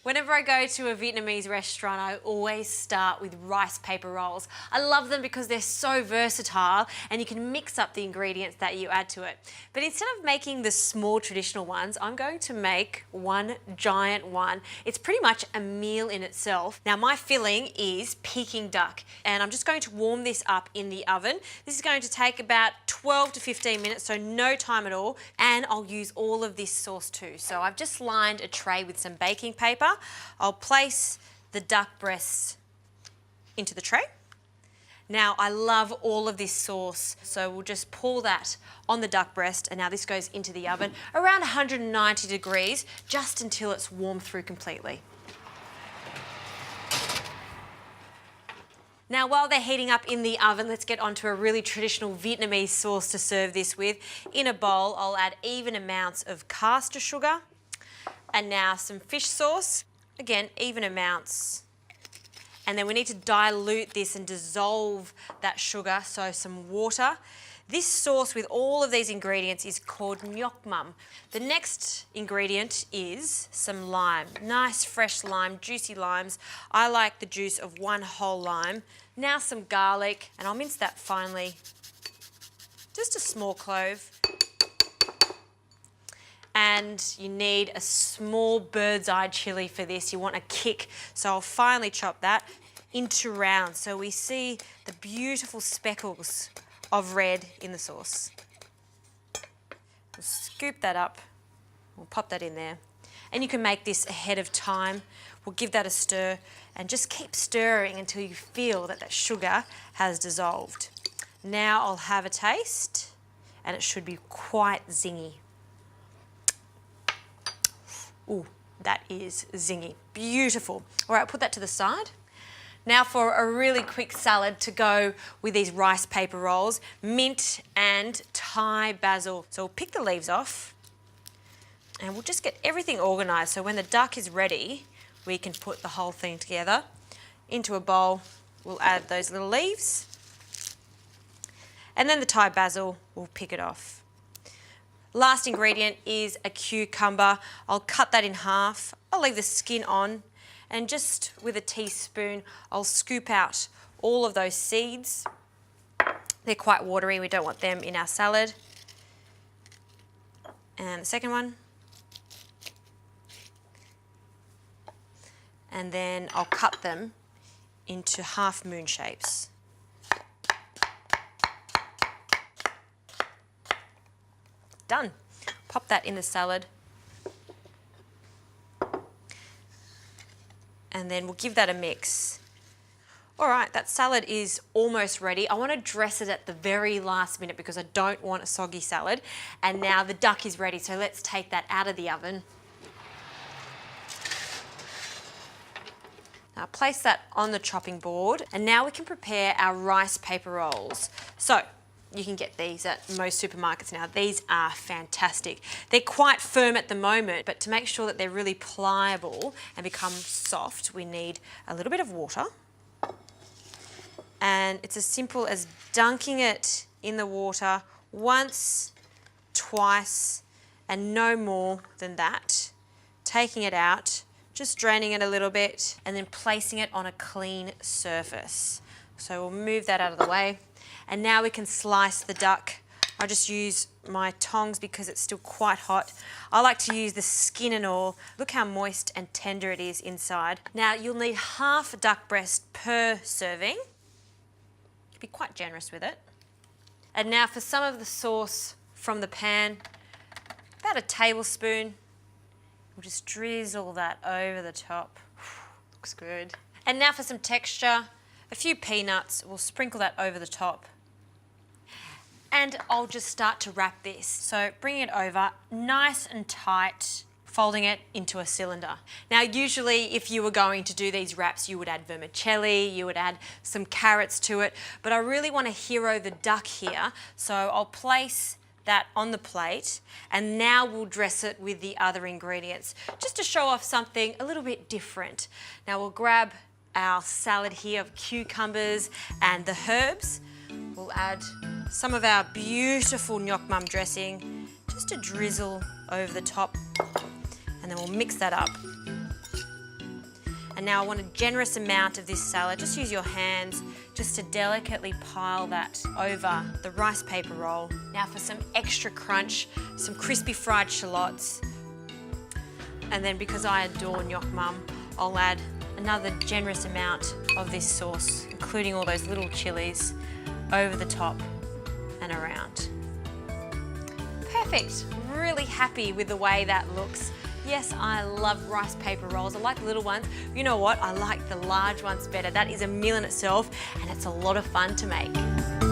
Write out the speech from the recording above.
Whenever I go to a Vietnamese restaurant, I always start with rice paper rolls. I love them because they're so versatile and you can mix up the ingredients that you add to it. But instead of making the small traditional ones, I'm going to make one giant one. It's pretty much a meal in itself. Now my filling is Peking duck and I'm just going to warm this up in the oven. This is going to take about 12 to 15 minutes, so no time at all. And I'll use all of this sauce too. So I've just lined a tray with some baking paper. I'll place the duck breasts into the tray. Now I love all of this sauce, so we'll just pour that on the duck breast, and now this goes into the oven around 190 degrees just until it's warmed through completely. Now while they're heating up in the oven, let's get onto a really traditional Vietnamese sauce to serve this with. In a bowl, I'll add even amounts of caster sugar, and now some fish sauce, again, even amounts. And then we need to dilute this and dissolve that sugar, so some water. This sauce with all of these ingredients is called ngoc mum. The next ingredient is some lime. Nice fresh lime, juicy limes. I like the juice of one whole lime. Now some garlic, and I'll mince that finely. Just a small clove. And you need a small bird's eye chili for this. You want a kick. So I'll finely chop that into rounds so we see the beautiful speckles of red in the sauce. We'll scoop that up. We'll pop that in there. And you can make this ahead of time. We'll give that a stir and just keep stirring until you feel that that sugar has dissolved. Now I'll have a taste and it should be quite zingy. Ooh, that is zingy. Beautiful. All right, put that to the side. Now for a really quick salad to go with these rice paper rolls, mint and Thai basil. So we'll pick the leaves off and we'll just get everything organised so when the duck is ready, we can put the whole thing together into a bowl. We'll add those little leaves and then the Thai basil, we'll pick it off. Last ingredient is a cucumber. I'll cut that in half. I'll leave the skin on and just with a teaspoon, I'll scoop out all of those seeds. They're quite watery, we don't want them in our salad. And the second one. And then I'll cut them into half moon shapes. Done. Pop that in the salad. And then we'll give that a mix. All right, that salad is almost ready. I want to dress it at the very last minute because I don't want a soggy salad. And now the duck is ready, so let's take that out of the oven. Now place that on the chopping board, and now we can prepare our rice paper rolls. So, you can get these at most supermarkets now. These are fantastic. They're quite firm at the moment, but to make sure that they're really pliable and become soft, we need a little bit of water. And it's as simple as dunking it in the water once, twice, and no more than that. Taking it out, just draining it a little bit, and then placing it on a clean surface. So we'll move that out of the way. And now we can slice the duck. I just use my tongs because it's still quite hot. I like to use the skin and all. Look how moist and tender it is inside. Now you'll need half a duck breast per serving. Be quite generous with it. And now for some of the sauce from the pan, about a tablespoon. We'll just drizzle that over the top. Looks good. And now for some texture, a few peanuts. We'll sprinkle that over the top. And I'll just start to wrap this. So bring it over, nice and tight, folding it into a cylinder. Now usually if you were going to do these wraps, you would add vermicelli, you would add some carrots to it, but I really want to hero the duck here, so I'll place that on the plate, and now we'll dress it with the other ingredients, just to show off something a little bit different. Now we'll grab our salad here of cucumbers and the herbs. We'll add some of our beautiful ngoc mum dressing, just a drizzle over the top, and then we'll mix that up. And now I want a generous amount of this salad. Just use your hands just to delicately pile that over the rice paper roll. Now for some extra crunch, some crispy fried shallots. And then because I adore Nyok Mum, I'll add another generous amount of this sauce, including all those little chilies, over the top and around. Perfect. Really happy with the way that looks. Yes, I love rice paper rolls. I like the little ones. You know what? I like the large ones better. That is a meal in itself, and it's a lot of fun to make.